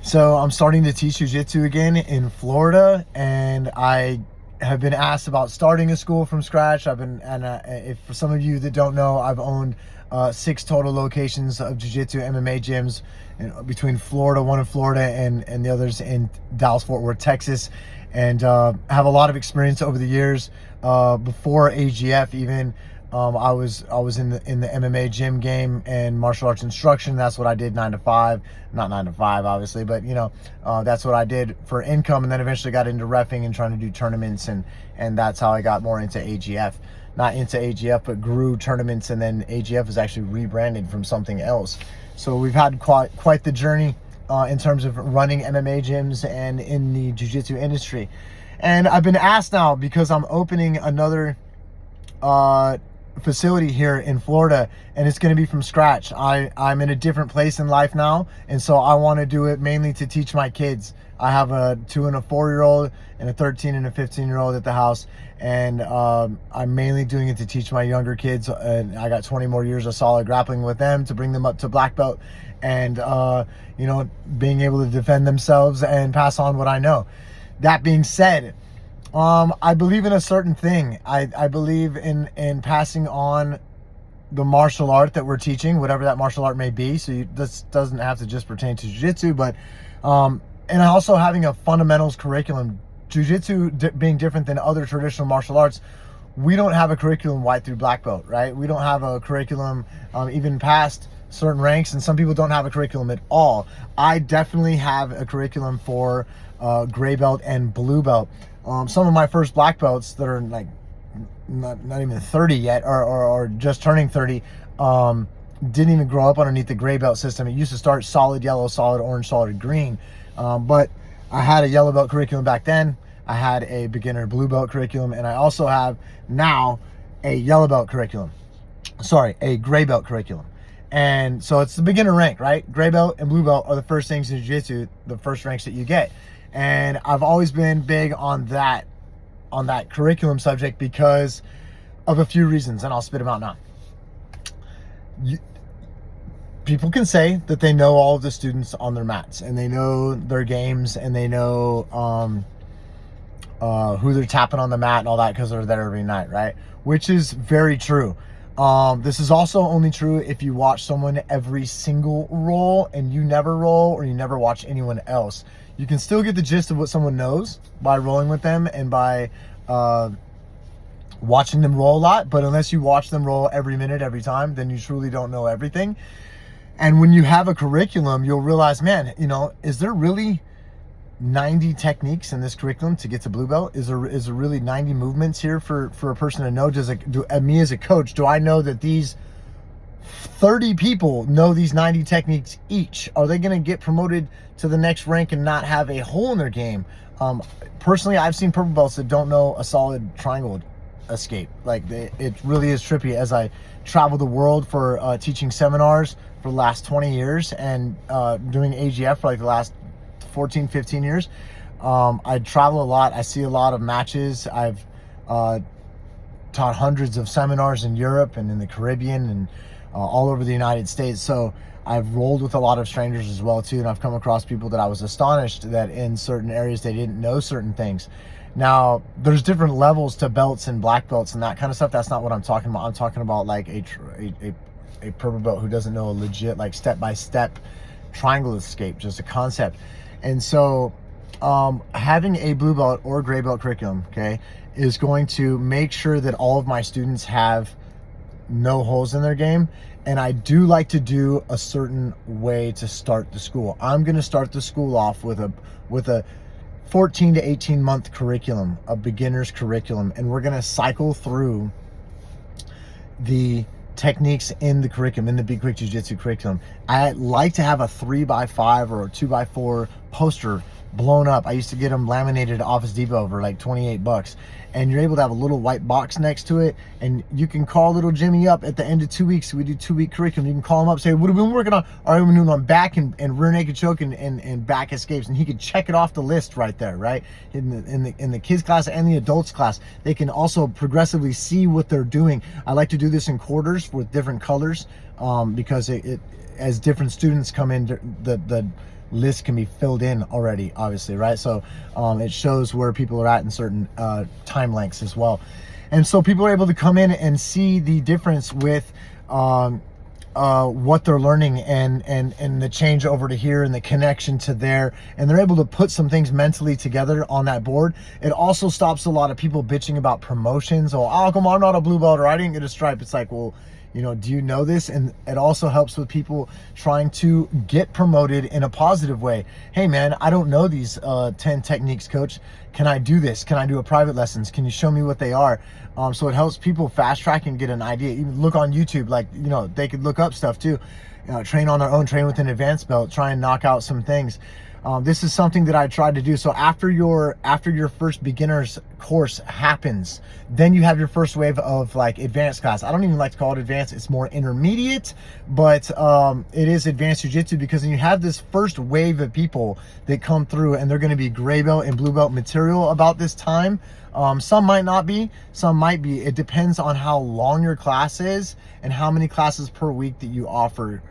So I'm starting to teach jiu-jitsu again in Florida, and I have been asked about starting a school from scratch. If for some of you that don't know, I've owned 6 total locations of jiu-jitsu MMA gyms between Florida, one in Florida and the others in Dallas-Fort Worth, Texas, and have a lot of experience over the years. Before AGF even, I was in the MMA gym game and martial arts instruction. That's what I did 9 to 5, not 9 to 5 obviously, but that's what I did for income, and then eventually got into reffing and trying to do tournaments, and that's how I got more into AGF. Not into AGF, but grew tournaments, and then AGF is actually rebranded from something else. So we've had quite the journey in terms of running MMA gyms and in the jiu-jitsu industry. And I've been asked now, because I'm opening another facility here in Florida, and it's going to be from scratch. I'm in a different place in life now, and so I want to do it mainly to teach my kids. I have a 2 and a 4-year-old and a 13 and a 15-year-old at the house, and I'm mainly doing it to teach my younger kids, and I got 20 more years of solid grappling with them to bring them up to black belt, and being able to defend themselves and pass on what I know. That being said, I believe in a certain thing. I believe in passing on the martial art that we're teaching, whatever that martial art may be. So this doesn't have to just pertain to jiu-jitsu, but and also having a fundamentals curriculum. Jiu-jitsu being different than other traditional martial arts, we don't have a curriculum white through black belt, right? We don't have a curriculum even past certain ranks, and some people don't have a curriculum at all. I definitely have a curriculum for gray belt and blue belt. Some of my first black belts that are like not even 30 yet, or just turning 30, didn't even grow up underneath the gray belt system. It used to start solid yellow, solid orange, solid green. But I had a yellow belt curriculum back then. I had a beginner blue belt curriculum, and I also have now a yellow belt curriculum. Sorry, a gray belt curriculum. And so it's the beginner rank, right? Gray belt and blue belt are the first things in jiu-jitsu, the first ranks that you get. And I've always been big on that curriculum subject because of a few reasons, and I'll spit them out now. People can say that they know all of the students on their mats, and they know their games, and they know who they're tapping on the mat and all that because they're there every night, right? Which is very true. This is also only true if you watch someone every single roll and you never roll, or you never watch anyone else. You can still get the gist of what someone knows by rolling with them and by watching them roll a lot, but unless you watch them roll every minute, every time, then you truly don't know everything. And when you have a curriculum, you'll realize, man, is there really 90 techniques in this curriculum to get to blue belt? Is there really 90 movements here for a person to know? Me as a coach, do I know that these 30 people know these 90 techniques each? Are they going to get promoted to the next rank and not have a hole in their game? Personally, I've seen purple belts that don't know a solid triangle escape. It really is trippy. As I travel the world for teaching seminars for the last 20 years and doing AGF for the last 14, 15 years, I travel a lot. I see a lot of matches. I've taught hundreds of seminars in Europe and in the Caribbean and all over the United States. So I've rolled with a lot of strangers as well too, and I've come across people that I was astonished that in certain areas they didn't know certain things. Now, there's different levels to belts and black belts and that kind of stuff. That's not what I'm talking about. I'm talking about like a purple belt who doesn't know a legit step-by-step triangle escape, just a concept. And so having a blue belt or gray belt curriculum, okay, is going to make sure that all of my students have no holes in their game. And I do like to do a certain way to start the school. I'm going to start the school off with a 14 to 18 month curriculum, a beginner's curriculum, and we're going to cycle through the techniques in the curriculum, in the Be Quick Jiu-Jitsu curriculum. I like to have a 3x5 or a 2x4 poster blown up. I used to get them laminated at Office Depot for like $28, and you're able to have a little white box next to it, and you can call little Jimmy up at the end of 2 weeks. We do 2-week curriculum. You can call him up, say, what have we been working on? All right, we've been doing on back and rear naked choke and back escapes, and he could check it off the list right there, right? In the kids class and the adults class, they can also progressively see what they're doing. I like to do this in quarters with different colors because as different students come in, lists can be filled in already, obviously, right? So it shows where people are at in certain time lengths as well. And so people are able to come in and see the difference with what they're learning and the change over to here and the connection to there, and they're able to put some things mentally together on that board. It also stops a lot of people bitching about promotions. Oh, come on, I'm not a blue belt, or I didn't get a stripe. It's like, well, you know, do you know this? And it also helps with people trying to get promoted in a positive way. Hey man, I don't know these 10 techniques, coach. Can I do this? Can I do a private lessons? Can you show me what they are? So it helps people fast track and get an idea. Even look on YouTube, like, you know, they could look up stuff too. Train on their own, train with an advanced belt, try and knock out some things. This is something that I tried to do. So after your first beginner's course happens, then you have your first wave of like advanced class. I don't even like to call it advanced. It's more intermediate, but it is advanced jiu-jitsu, because then you have this first wave of people that come through, and they're going to be gray belt and blue belt material about this time. Some might not be, some might be. It depends on how long your class is and how many classes per week that you offer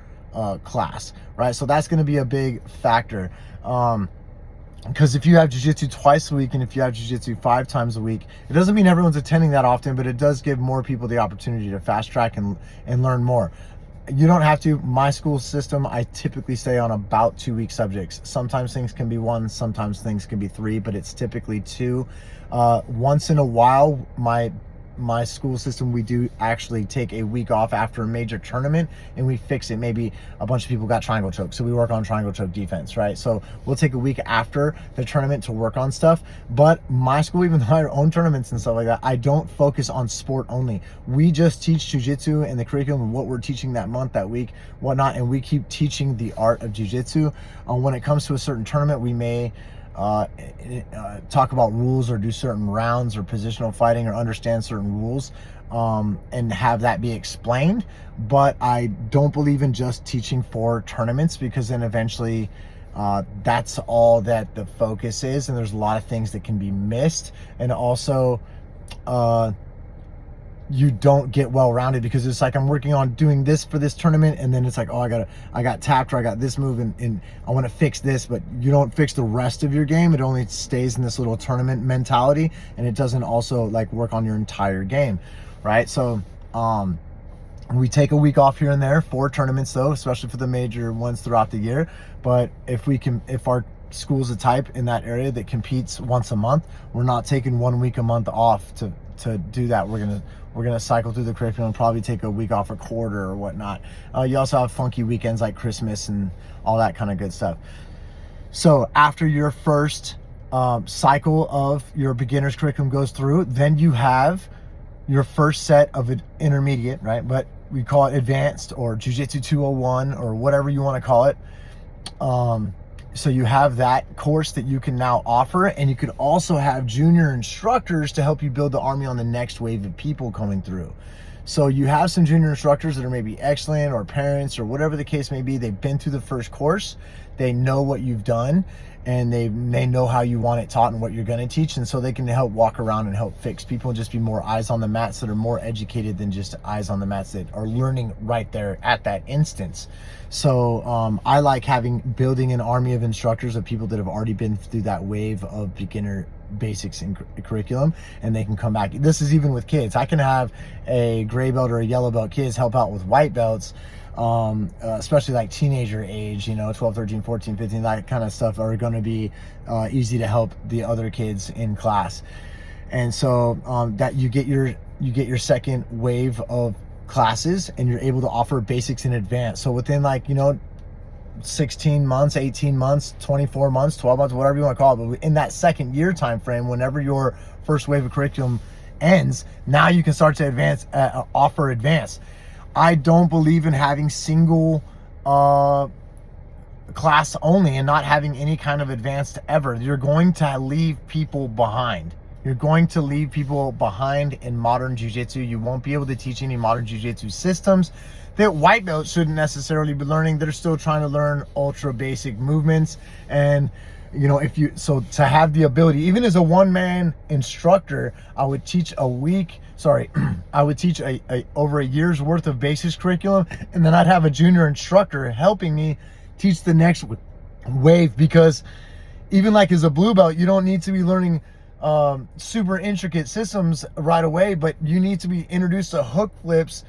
class, right? So that's going to be a big factor. Because if you have jiu-jitsu twice a week and if you have jiu-jitsu 5 times a week, it doesn't mean everyone's attending that often, but it does give more people the opportunity to fast track and learn more. You don't have to. My school system, I typically stay on about 2-week subjects. Sometimes things can be 1, sometimes things can be 3, but it's typically 2. Once in a while, my school system, we do actually take a week off after a major tournament and we fix it. Maybe a bunch of people got triangle choke, so we work on triangle choke defense, right? So we'll take a week after the tournament to work on stuff. But my school, even though I own tournaments and stuff like that, I don't focus on sport only. We just teach jiu-jitsu and the curriculum and what we're teaching that month, that week, whatnot, and we keep teaching the art of jiu-jitsu. When it comes to a certain tournament, we may talk about rules or do certain rounds or positional fighting or understand certain rules and have that be explained. But I don't believe in just teaching for tournaments, because then eventually that's all that the focus is, and there's a lot of things that can be missed. And also you don't get well-rounded, because it's like I'm working on doing this for this tournament, and then it's like, oh, I got tapped, or I got this move, and I want to fix this, but you don't fix the rest of your game. It only stays in this little tournament mentality, and it doesn't also like work on your entire game, right? So we take a week off here and there for tournaments though, especially for the major ones throughout the year. But if our school's a type in that area that competes once a month, we're not taking 1 week a month off to do that. We're gonna cycle through the curriculum and probably take a week off a quarter or whatnot. You also have funky weekends like Christmas and all that kind of good stuff. So after your first cycle of your beginner's curriculum goes through, then you have your first set of an intermediate, right? But we call it advanced or Jiu-Jitsu 201 or whatever you want to call it. So you have that course that you can now offer, and you could also have junior instructors to help you build the army on the next wave of people coming through. So you have some junior instructors that are maybe excellent, or parents, or whatever the case may be. They've been through the first course. They know what you've done, and they know how you want it taught and what you're going to teach. And so they can help walk around and help fix people and just be more eyes on the mats that are more educated than just eyes on the mats that are learning right there at that instance. So I like building an army of instructors of people that have already been through that wave of beginner basics and curriculum, and they can come back. This is even with kids. I can have a gray belt or a yellow belt kids help out with white belts, especially like teenager age, 12, 13, 14, 15, that kind of stuff are going to be easy to help the other kids in class. And so that you get your second wave of classes, and you're able to offer basics in advance. So within 16 months, 18 months, 24 months, 12 months, whatever you want to call it, but in that second year time frame, whenever your first wave of curriculum ends, now you can start to offer advance. I don't believe in having single class only and not having any kind of advanced ever. You're going to leave people behind. You're going to leave people behind in modern jiu-jitsu. You won't be able to teach any modern jiu-jitsu systems that white belts shouldn't necessarily be learning. They're still trying to learn ultra basic movements. And to have the ability, even as a one-man instructor, I would teach I would teach over a year's worth of basics curriculum, and then I'd have a junior instructor helping me teach the next wave, because even like as a blue belt, you don't need to be learning super intricate systems right away, but you need to be introduced to hook flips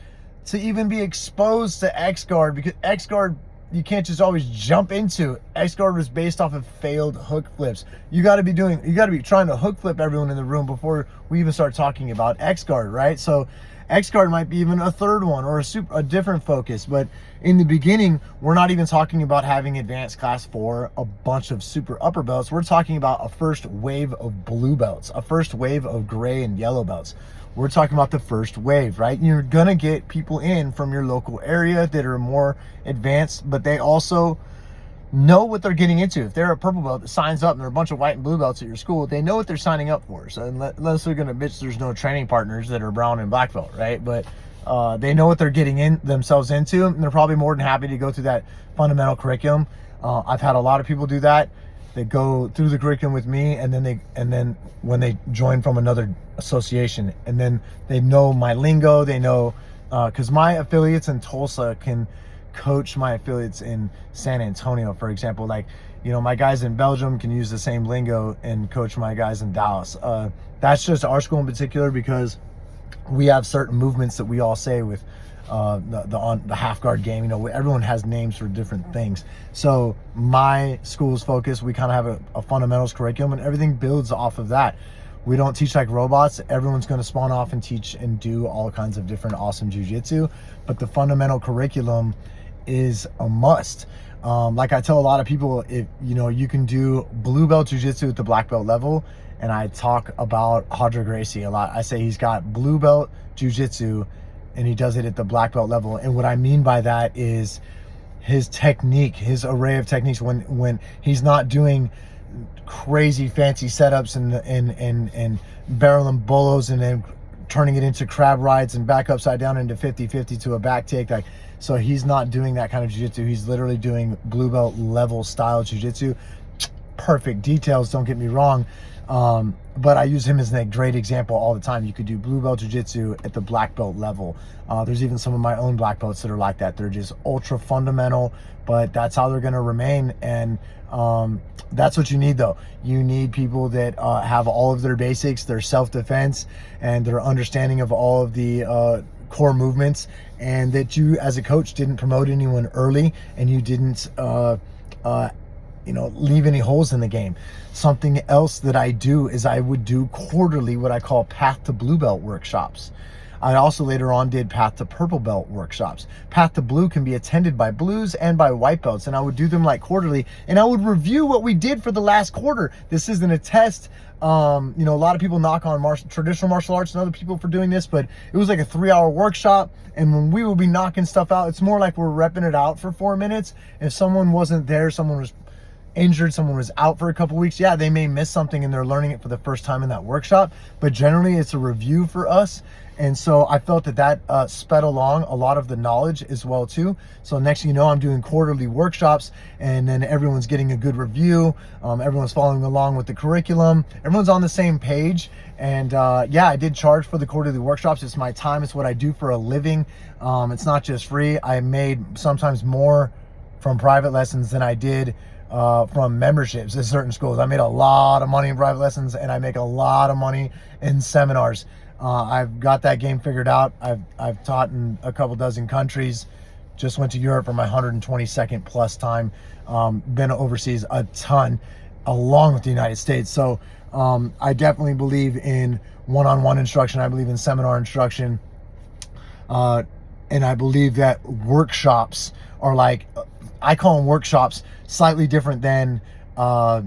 to even be exposed to X guard, because X guard you can't just always jump into. X guard was based off of failed hook flips. You got to be trying to hook flip everyone in the room before we even start talking about X guard, right? So X guard might be even a third one or a different focus. But in the beginning, we're not even talking about having advanced class 4, a bunch of super upper belts. We're talking about a first wave of blue belts, a first wave of gray and yellow belts. We're talking about the first wave, right? You're gonna get people in from your local area that are more advanced, but they also know what they're getting into. If they're a purple belt that signs up and there are a bunch of white and blue belts at your school, they know what they're signing up for. So unless they're gonna bitch, there's no training partners that are brown and black belt, right? But they know what they're getting in themselves into, and they're probably more than happy to go through that fundamental curriculum. I've had a lot of people do that. They go through the curriculum with me, and then when they join from another association, and then they know my lingo. They know because my affiliates in Tulsa can coach my affiliates in San Antonio, for example. Like, you know, my guys in Belgium can use the same lingo and coach my guys in Dallas. That's just our school in particular, because we have certain movements that we all say with the half guard game. You know, everyone has names for different things. So my school's focus, we kind of have a fundamentals curriculum, and everything builds off of that. We don't teach like robots. Everyone's going to spawn off and teach and do all kinds of different awesome jiu-jitsu, but the fundamental curriculum is a must. Like I tell a lot of people, if you know, you can do blue belt jiu-jitsu at the black belt level, and I talk about Roger Gracie a lot. I say he's got blue belt jiu-jitsu and he does it at the black belt level. And what I mean by that is his technique, his array of techniques, when he's not doing crazy fancy setups and barrel and bolos and then turning it into crab rides and back upside down into 50-50 to a back take. Like, so he's not doing that kind of jiu-jitsu. He's literally doing blue belt level style jiu-jitsu. Perfect details, don't get me wrong. But I use him as a great example all the time. You could do blue belt jiu-jitsu at the black belt level. There's even some of my own black belts that are like that. They're just ultra fundamental, but that's how they're going to remain. And that's what you need, though. You need people that have all of their basics, their self-defense, and their understanding of all of the core movements, and that you as a coach didn't promote anyone early, and you didn't you know, leave any holes in the game. Something else that I do is I would do quarterly what I call Path to Blue Belt workshops. I also later on did Path to Purple Belt workshops. Path to Blue can be attended by blues and by white belts, and I would do them like quarterly, and I would review what we did for the last quarter. This isn't a test. You know, a lot of people knock on traditional martial arts and other people for doing this, but it was like a 3-hour workshop, and when we would be knocking stuff out, it's more like we're repping it out for 4 minutes. If someone wasn't there, someone was injured, someone was out for a couple weeks, yeah, they may miss something and they're learning it for the first time in that workshop, but generally it's a review for us. And so I felt that sped along a lot of the knowledge as well too. So next thing you know, I'm doing quarterly workshops, and then everyone's getting a good review. Everyone's following along with the curriculum. Everyone's on the same page. And yeah, I did charge for the quarterly workshops. It's my time. It's what I do for a living. It's not just free. I made sometimes more from private lessons than I did from memberships at certain schools. I made a lot of money in private lessons, and I make a lot of money in seminars. I've got that game figured out. I've taught in a couple dozen countries. Just went to Europe for my 122nd plus time. Been overseas a ton, along with the United States. So I definitely believe in one-on-one instruction. I believe in seminar instruction. And I believe that workshops are like, I call them workshops, slightly different than a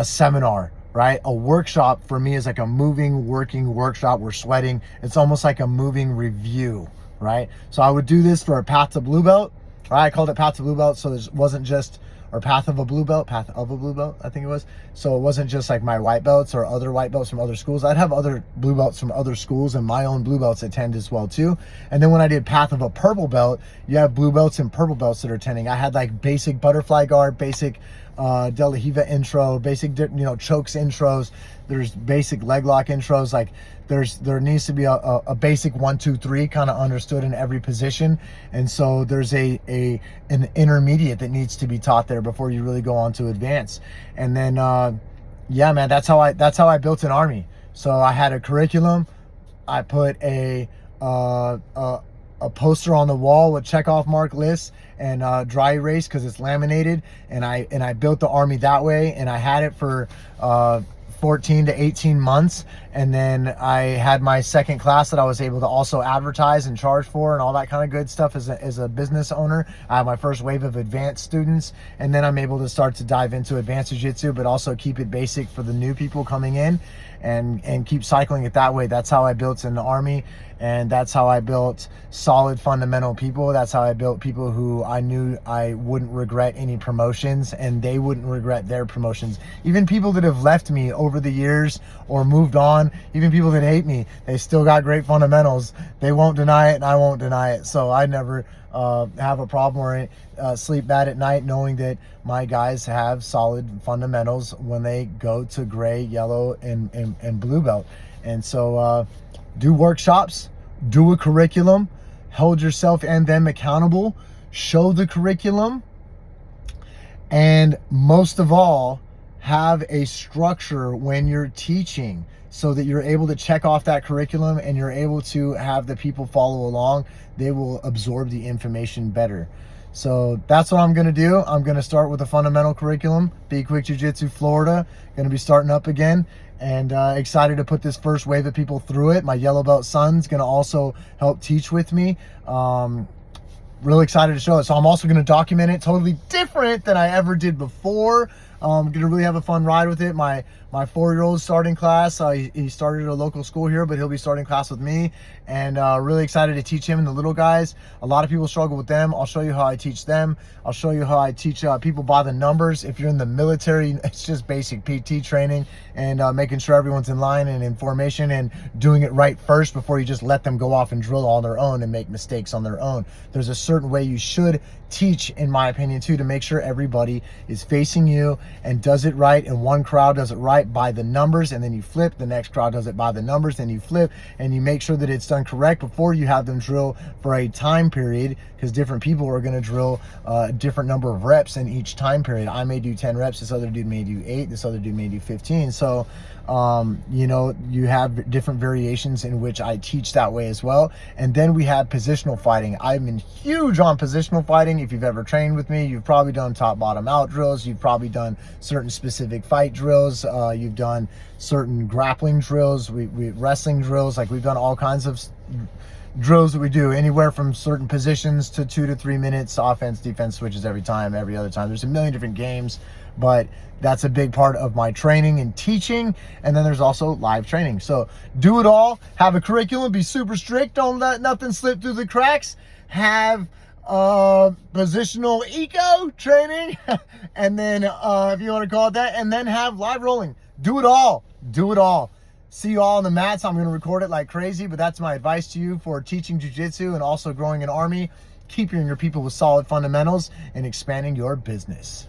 seminar, right? A workshop for me is like a moving, working workshop. We're sweating. It's almost like a moving review, right? So I would do this for a Path to Blue Belt, right? I called it Path to Blue Belt, so it wasn't just, or Path of a Blue Belt, I think it was. So it wasn't just like my white belts or other white belts from other schools. I'd have other blue belts from other schools, and my own blue belts attend as well too. And then when I did Path of a Purple Belt, you have blue belts and purple belts that are attending. I had like basic butterfly guard, basic De La Riva intro, basic, chokes intros. There's basic leg lock intros. Like there needs to be a basic 1, 2, 3 kind of understood in every position. And so there's an intermediate that needs to be taught there before you really go on to advanced. And then, yeah, man, that's how I built an army. So I had a curriculum. I put a poster on the wall with checkoff mark lists and dry erase because it's laminated, and I built the army that way, and I had it for 14 to 18 months, and then I had my second class that I was able to also advertise and charge for and all that kind of good stuff as a business owner. I have my first wave of advanced students, and then I'm able to start to dive into advanced jiu-jitsu, but also keep it basic for the new people coming in and keep cycling it that way. That's how I built an army, and that's how I built solid fundamental people. That's how I built people who I knew I wouldn't regret any promotions, and they wouldn't regret their promotions. Even people that have left me over the years or moved on, even people that hate me, they still got great fundamentals. They won't deny it, and I won't deny it. So I never have a problem or sleep bad at night knowing that my guys have solid fundamentals when they go to gray, yellow, and blue belt. And so do workshops, do a curriculum, hold yourself and them accountable, show the curriculum, and most of all, have a structure when you're teaching so that you're able to check off that curriculum and you're able to have the people follow along. They will absorb the information better. So that's what I'm going to do. I'm going to start with a fundamental curriculum, Be Quick Jiu-Jitsu Florida. Going to be starting up again, and excited to put this first wave of people through it. My yellow belt son's going to also help teach with me. Really excited to show it. So I'm also going to document it totally different than I ever did before. I'm going to really have a fun ride with it. My 4-year-old starting class. He started at a local school here, but he'll be starting class with me, and really excited to teach him and the little guys. A lot of people struggle with them. I'll show you how I teach them. I'll show you how I teach people by the numbers. If you're in the military, it's just basic PT training and making sure everyone's in line and in formation and doing it right first before you just let them go off and drill on their own and make mistakes on their own. There's a certain way you should teach, in my opinion, too, to make sure everybody is facing you and does it right, and one crowd does it right by the numbers, and then you flip, the next crowd does it by the numbers, then you flip, and you make sure that it's done correct before you have them drill for a time period, because different people are going to drill a different number of reps in each time period. I may do 10 reps, this other dude may do 8, this other dude may do 15. So you have different variations in which I teach that way as well. And then we have positional fighting. I've been huge on positional fighting. If you've ever trained with me, you've probably done top, bottom, out drills. You've probably done certain specific fight drills. You've done certain grappling drills, we wrestling drills. Like, we've done all kinds of drills that we do, anywhere from certain positions to 2 to 3 minutes, offense, defense switches every time, every other time. There's a million different games, but that's a big part of my training and teaching. And then there's also live training. So do it all. Have a curriculum. Be super strict. Don't let nothing slip through the cracks. Have positional eco training, and then if you want to call it that, and then have live rolling. Do it all. Do it all. See you all on the mats. I'm going to record it like crazy, but that's my advice to you for teaching jiu-jitsu and also growing an army, keeping your people with solid fundamentals, and expanding your business.